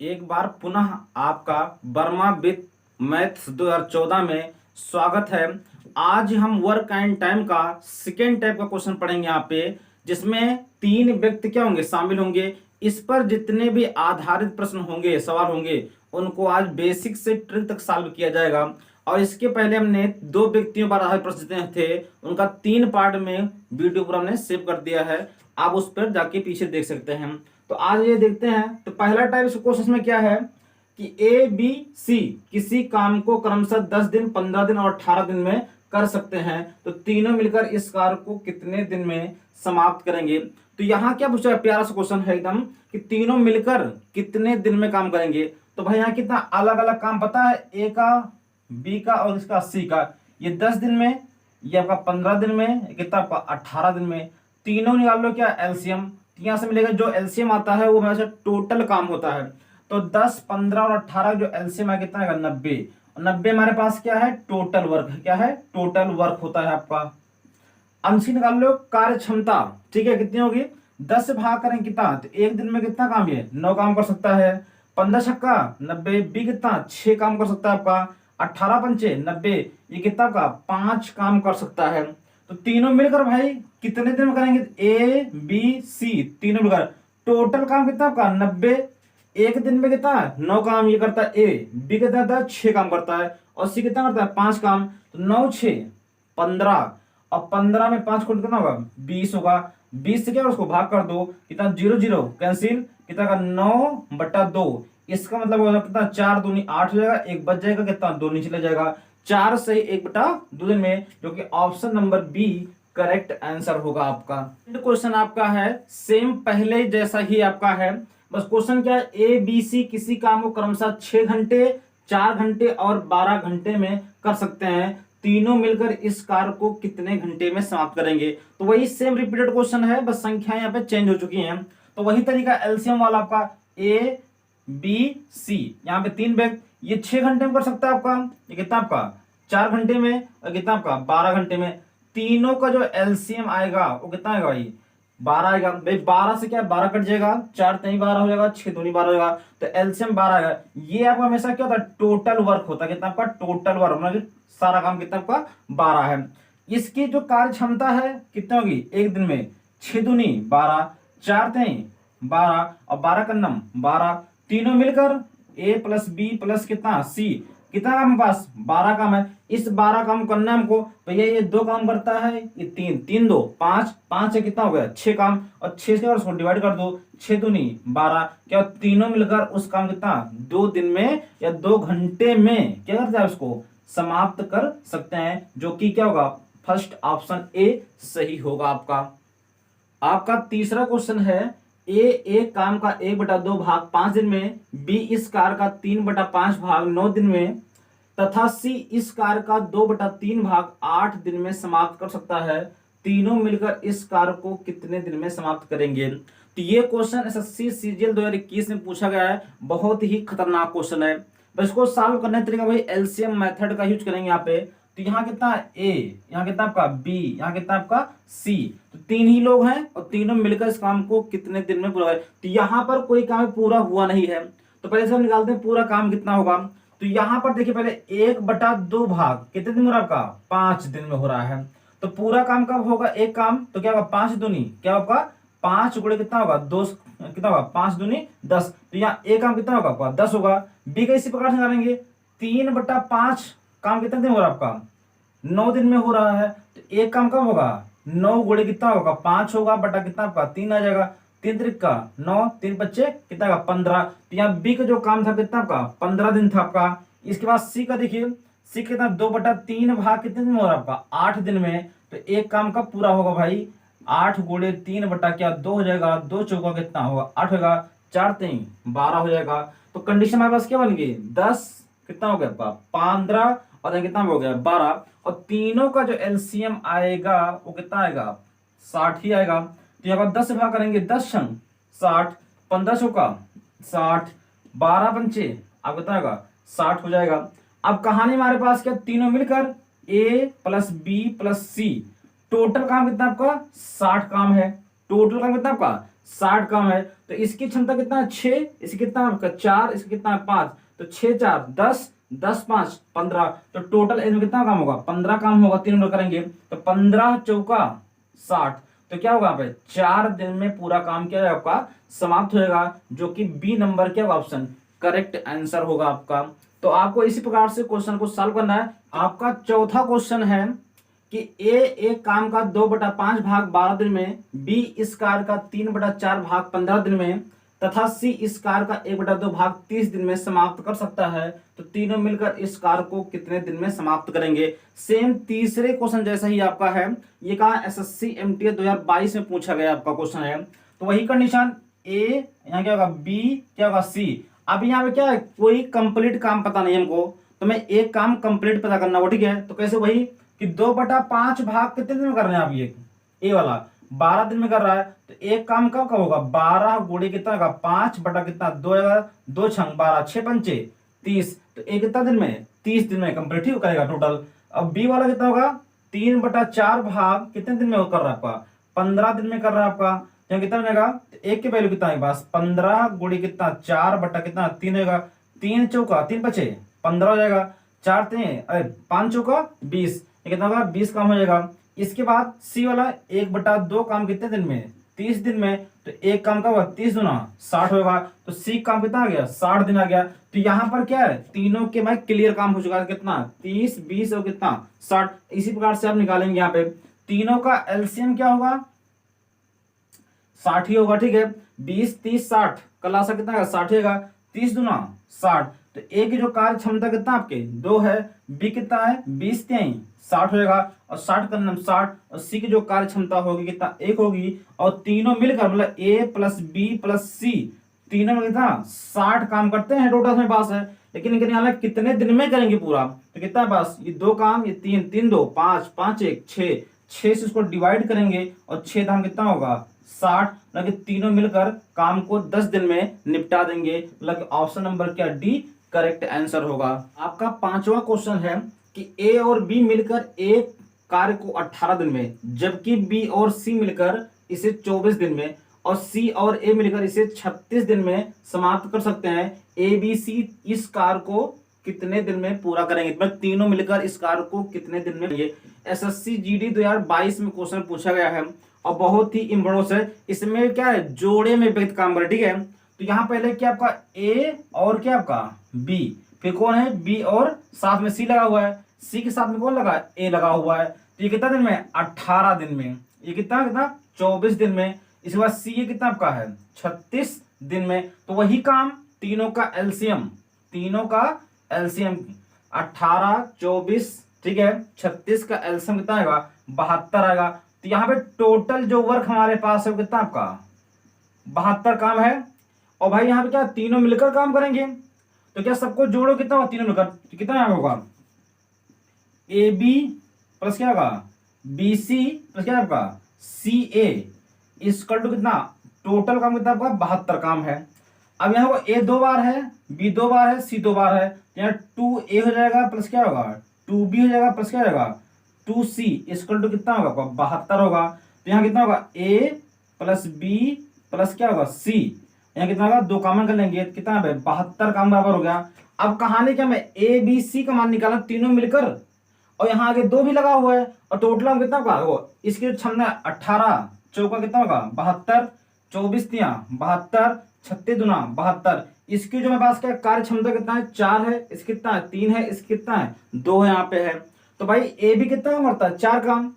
एक बार पुनः आपका वर्मा विथ मैथ्स 2014 में स्वागत है। आज हम वर्क एंड टाइम का सेकेंड टाइप का क्वेश्चन पढ़ेंगे यहाँ पे, जिसमें तीन व्यक्ति क्या होंगे, शामिल होंगे। इस पर जितने भी आधारित प्रश्न होंगे, सवाल होंगे, उनको आज बेसिक से ट्रिक तक सॉल्व किया जाएगा। और इसके पहले हमने दो व्यक्तियों पर आधारित प्रश्न जितने थे उनका 3 पार्ट में वीडियो पर हमने सेव कर दिया है। आप उस पर जाके पीछे देख सकते हैं। तो आज ये देखते हैं। तो पहला टाइप इस क्वेश्चन में क्या है कि ए बी सी किसी काम को क्रमशः 10 दिन, 15 दिन और 18 दिन में कर सकते हैं। तो तीनों मिलकर इस कार्य को कितने दिन में समाप्त करेंगे। तो यहाँ क्या पूछा है, प्यारा सा क्वेश्चन है एकदम, कि तीनों मिलकर कितने दिन में काम करेंगे। तो भाई यहाँ कितना अलग अलग काम पता है, ए का, बी का और इसका सी का। ये 10 दिन में, ये आपका 15 दिन में, कितना आपका 18 दिन में। तीनों निकाल लो क्या, एलसीएम। यहां से मिलेगा जो एलसीएम आता है वो हमेशा टोटल काम होता है। तो 10, 15 और 18 जो एलसीएम है कितना है, 90। 90 हमारे पास क्या है, टोटल वर्क है। क्या है, टोटल वर्क होता है आपका। अंश निकाल लो, कार्य क्षमता, ठीक है, कितनी होगी, 10 से भाग करें कितना, तो एक दिन में कितना काम, ये 9 काम कर सकता है। 15 छक्का 90, बी कितना 6 काम कर सकता है आपका। 18 पंचे 90, ये कितना का 5 काम कर सकता है। तो तीनों मिलकर भाई कितने दिन में करेंगे, ए बी सी तीनों मिलकर टोटल काम कितना आपका 90। एक दिन में कितना 9 काम ये करता है ए, बी कितना करता है 6 काम करता है, और सी कितना करता है 5 काम। तो 9 6 15, और 15 में 5 को कितना होगा 20 होगा। 20 से क्या उसको भाग कर दो, कितना 0 0 कैंसिल, कितना का 9/2। इसका मतलब होगा कितना 4 दूनी 8 हो जाएगा, एक बच जाएगा, कितना 2 नीचे ले जाएगा। 4 से 1/2 दिन में, जो कि option number B correct answer होगा आपका। क्वेश्चन आपका है सेम पहले जैसा ही आपका है, बस क्वेश्चन क्या है, ए बी सी किसी काम को क्रमशः 6 घंटे, 4 घंटे और 12 घंटे में कर सकते हैं। तीनों मिलकर इस कार्य को कितने घंटे में समाप्त करेंगे। तो वही सेम रिपीटेड क्वेश्चन है, बस संख्याएं यहाँ पे चेंज हो चुकी हैं। तो वही तरीका एलसीएम वाला आपका, ए बी सी, यहाँ पे 3 बैग, ये 6 घंटे में कर सकता है आपका, ये कितना आपका 4 घंटे में, और कितना आपका 12 घंटे में। तीनों का जो एलसीएम आएगा वो कितना आएगा भाई, 12 आएगा। भाई 12 से क्या 12 कट जाएगा, 4 3 12 हो जाएगा, 6 दूनी 12 हो जाएगा, तो एलसीएम 12 आएगा। ये आपका हमेशा क्या होता है, टोटल वर्क होता है। कितना आपका टोटल वर्क, मतलब सारा काम कितना आपका 12 है। इसकी जो कार्य क्षमता है कितना होगी, एक दिन में 6 दूनी 12, 4 3 12 और 12 का नम 12, तीनों मिलकर ए प्लस बी प्लस कितना सी, कितना काम पास 12 काम है। इस 12 काम करना हमको, भैया ये 2 काम करता है, ये 3 3 2 5 5 से कितना हो गया 6 काम, और 6 से उसको डिवाइड कर दो, 6 दूनी 12, क्या तीनों मिलकर उस काम कितना 2 दिन में या 2 घंटे में क्या करता है, उसको समाप्त कर सकते हैं। जो कि क्या होगा, फर्स्ट ऑप्शन ए सही होगा आपका। आपका तीसरा क्वेश्चन है, ए एक काम का 1/2 भाग 5 दिन में, बी इस कार्य का 3/5 भाग 9 दिन में, तथा सी इस कार्य का 2/3 भाग 8 दिन में समाप्त कर सकता है। तीनों मिलकर इस कार्य को कितने दिन में समाप्त करेंगे। तो ये क्वेश्चन एसएससी सीजीएल 2021 में पूछा गया है, बहुत ही खतरनाक क्वेश्चन है। बस इसको सॉल्व करने का तरीका भाई एलसीएम मेथड का यूज करेंगे यहाँ पे। तो यहाँ कितना ए, यहाँ कितना आपका बी, यहाँ कितना आपका सी, तो 3 ही लोग हैं और तीनों मिलकर इस काम को कितने दिन में पूरा है। तो यहाँ पर कोई काम पूरा हुआ नहीं है, तो पहले से हम निकालते हैं पूरा काम कितना होगा। तो यहाँ पर देखिए पहले 1/2 भाग कितने दिन हो रहा है आपका, 5 दिन में हो रहा है। तो पूरा काम कब होगा, एक काम, तो क्या होगा 5 दूनी क्या होगा 5 गुणे कितना होगा 2, कितना होगा 5 दूनी 10। तो यहाँ एक काम कितना होगा आपका 10 होगा। बी का इसी प्रकार से निकालेंगे, 3/5 काम कितने दिन हो रहा है आपका 9 दिन में हो रहा है। तो एक काम कब होगा 9 गुणे कितना होगा 5 होगा, बटा कितना आपका 3 आ जाएगा, 3 त्रिक का 9, 3 बच्चे कितना का 15। तो यहाँ बी का जो काम था कितना आपका 15 दिन था आपका। इसके बाद सी का देखिए, सी कितना 2/3 भाग कितने दिन में हो रहा है आपका 8 दिन में। तो एक काम का पूरा होगा भाई 8 गुणे 3 बटा क्या 2 हो जाएगा, 2 चौका कितना होगा 8 होगा, 4 3 12 हो जाएगा। तो कंडीशन हमारे पास क्या बन गई 10 कितना हो गया आपका 15 और यहाँ कितना हो गया 12, और तीनों का जो एलसीएम आएगा वो कितना आएगा 60 ही आएगा। तो यहाँ पर 10 से भाग करेंगे, 10 छंग 60, 15 चौका 60, 12 पंचे आप कितना होगा 60 हो जाएगा। अब कहानी हमारे पास क्या, तीनों मिलकर ए प्लस बी प्लस सी, टोटल काम कितना आपका 60 काम है। टोटल काम कितना आपका 60 काम है, तो इसकी क्षमता कितना है 6, इसकी कितना है 4, इसकी कितना है 5, तो 6 4 10, 10 5 15, तो टोटल इसमें कितना काम होगा 15 काम होगा, 3 नंबर करेंगे तो 15 चौका 60, तो क्या होगा यहाँ पे 4 दिन में पूरा काम क्या है आपका समाप्त होएगा, जो कि बी नंबर के ऑप्शन करेक्ट आंसर होगा आपका। तो आपको इसी प्रकार से क्वेश्चन को सॉल्व करना है। आपका चौथा क्वेश्चन है कि ए एक काम का 2/5 भाग 12 दिन में, बी इस कार्य का 3/4 भाग 15 दिन में तथा सी इस कार्य का 1/2 भाग 30 दिन में समाप्त कर सकता है, तो तीनों मिलकर इस कार्य को कितने दिन में समाप्त करेंगे। सेम तीसरे क्वेश्चन जैसा ही आपका है, ये कहा एसएससी एमटीए 2022 में पूछा गया आपका क्वेश्चन है। तो वही कंडीशन ए, यहाँ क्या होगा बी, क्या होगा सी। अब यहाँ पे क्या है, कोई कंप्लीट काम पता नहीं हमको, तो मैं एक काम कंप्लीट पता करना होगा, ठीक है। तो कैसे, वही कि 2/5 भाग कितने दिन में कर रहे हैं आप, ये ए वाला 12 दिन में कर रहा है, तो एक काम कब कब होगा 12 गुणे कितना होगा 5 बटा कितना 2, 2 छंग 12, 6 पंचे 30, तो एक कितना दिन में 30 दिन में कंप्लीट ही करेगा टोटल। अब बी वाला कितना होगा 3/4 भाग कितने दिन में कर रहा है आपका 15 दिन में कर रहा है आपका, यहाँ कितना बनेगा, एक की वैल्यू कितना है बस 15 गुणे कितना 4 बटा कितना 3 होगा, 3 चौका 3 बचे 15 हो जाएगा, 4 3 5 चौका 20, कितना होगा 20 काम हो जाएगा। इसके बाद सी वाला 1/2 काम कितने दिन में 30 दिन में, तो एक काम का होगा 30 गुना 60 होगा, तो सी काम कितना आ गया 60 दिन आ गया। तो यहाँ पर क्या है तीनों के में क्लियर काम हो चुका है, कितना 30 20 और कितना 60। इसी प्रकार से आप निकालेंगे यहाँ पे तीनों का एलसीएम क्या होगा 60 ही होगा, ठीक है। 20 30 60 कल कितना है 60 होगा, 30 गुना 60, तो ए की जो कार्य क्षमता कितना आपके 2 है, बी कितना है 20 3 60 होगा, और 60 का 60, और सी की जो कार्य क्षमता होगी कितना 1 होगी, और तीनों मिलकर मतलब ए प्लस बी प्लस सी तीनों में कितना 60 काम करते हैं टोटल में पास है। लेकिन यहाँ कितने दिन में करेंगे पूरा, तो कितना है पास ये 2 काम, ये 3 3 2 5 5 1 6 6 से इसको डिवाइड करेंगे, और 6 धाम कितना होगा 60, मतलब तीनों मिलकर काम को 10 दिन में निपटा देंगे, मतलब ऑप्शन नंबर क्या डी करेक्ट आंसर होगा। आपका पांचवा क्वेश्चन है कि ए और बी मिलकर एक कार्य को 18 दिन में, जबकि बी और सी मिलकर इसे 24 दिन में, और सी और ए मिलकर इसे 36 दिन में समाप्त कर सकते हैं। ए बी सी इस कार्य को कितने दिन में पूरा करेंगे, मतलब तीनों मिलकर इस कार्य को कितने दिन में। ये एसएससी जीडी 2022 में क्वेश्चन पूछा गया है और बहुत ही इम्पोर्टेंट है। इसमें क्या है जोड़े में व्यक्त काम करे, ठीक है। तो यहाँ पहले क्या आपका ए और क्या आपका बी, फिर कौन है बी और साथ में सी लगा हुआ है, सी के साथ में कौन लगा ए लगा हुआ है, तो ये कितना दिन में 18 दिन में, ये कितना कितना 24 दिन में, इसके बाद सी ये कितना आपका है 36 दिन में। तो वही काम तीनों का एलसीएम, तीनों का एलसीएम 18 24 ठीक है 36 का एलसीएम कितना आएगा 72 आएगा। तो यहाँ पे टोटल जो वर्क हमारे पास है वो कितना आपका 72 काम है। और भाई यहाँ पे क्या तीनों मिलकर काम करेंगे, तो क्या सबको जोड़ो कितना होगा तीनों मिलकर, तो कितना यहाँ होगा ए बी प्लस क्या होगा बी सी प्लस क्या आपका सी ए इसकल टू कितना टोटल काम कितना आपका 72 काम है। अब यहाँ को ए 2 बार है, बी 2 बार है, सी 2 बार है, तो यहाँ 2a हो जाएगा प्लस क्या होगा 2b हो जाएगा प्लस क्या होगा 2c इसकल टू कितना होगा 72 होगा। तो यहाँ कितना होगा a प्लस बी प्लस क्या होगा c, यहाँ कितना होगा 2 कॉमन कर लेंगे कितना 72 काम बराबर हो गया। अब कहानी क्या मैं a b c का मान निकाला तीनों मिलकर, और यहाँ आगे 2 भी लगा हुआ है, और टोटल कितना होगा इसकी क्षमता 18 चौका कितना होगा 72 24 तिया 72 36 दुना 72। इसकी जो मेरे पास क्या कार्य क्षमता कितना है 4 है, इसकी कितना है 3 है, इसकी कितना है 2 है यहाँ पे है। तो भाई ए बी कितना काम करता है 4 काम,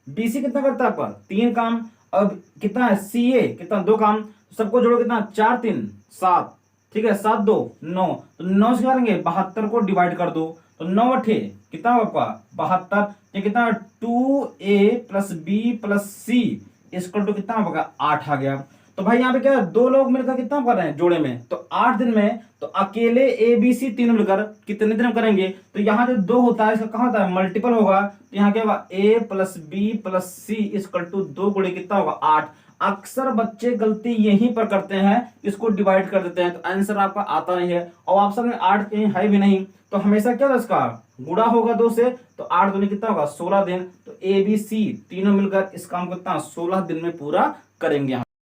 बी सी कितना करता है आपका 3 काम, और कितना है सी ए कितना 2 काम, सबको जोड़ो कितना 4 3 7 ठीक है 7 2 9, तो 9 से करेंगे 72 को डिवाइड कर दो, तो 9 अठे कितना होगा आपका 72, ये कितना 2a प्लस बी प्लस सी इसको टू कितना होगा 8 आ गया। तो भाई यहाँ पे क्या 2 लोग मिलकर कितना कर रहे हैं जोड़े में, तो 8 दिन में, तो अकेले ए बी सी तीनों मिलकर कितने दिन में करेंगे, तो यहाँ जो 2 होता है इसका कहाँ होता है मल्टीपल होगा, तो यहाँ क्या होगा A plus B plus C is equal to 2 गुणे कितना होगा 8। अक्सर बच्चे गलती यहीं पर करते हैं, इसको डिवाइड कर देते हैं, तो आंसर आपका आता नहीं है, और ऑप्शन में 8 कहीं है भी नहीं, तो हमेशा क्या इसका गुणा होगा 2 से, तो 8 दूनी कितना होगा 16 दिन। तो ए बी सी तीनों मिलकर इस काम को कितना 16 दिन में पूरा करेंगे।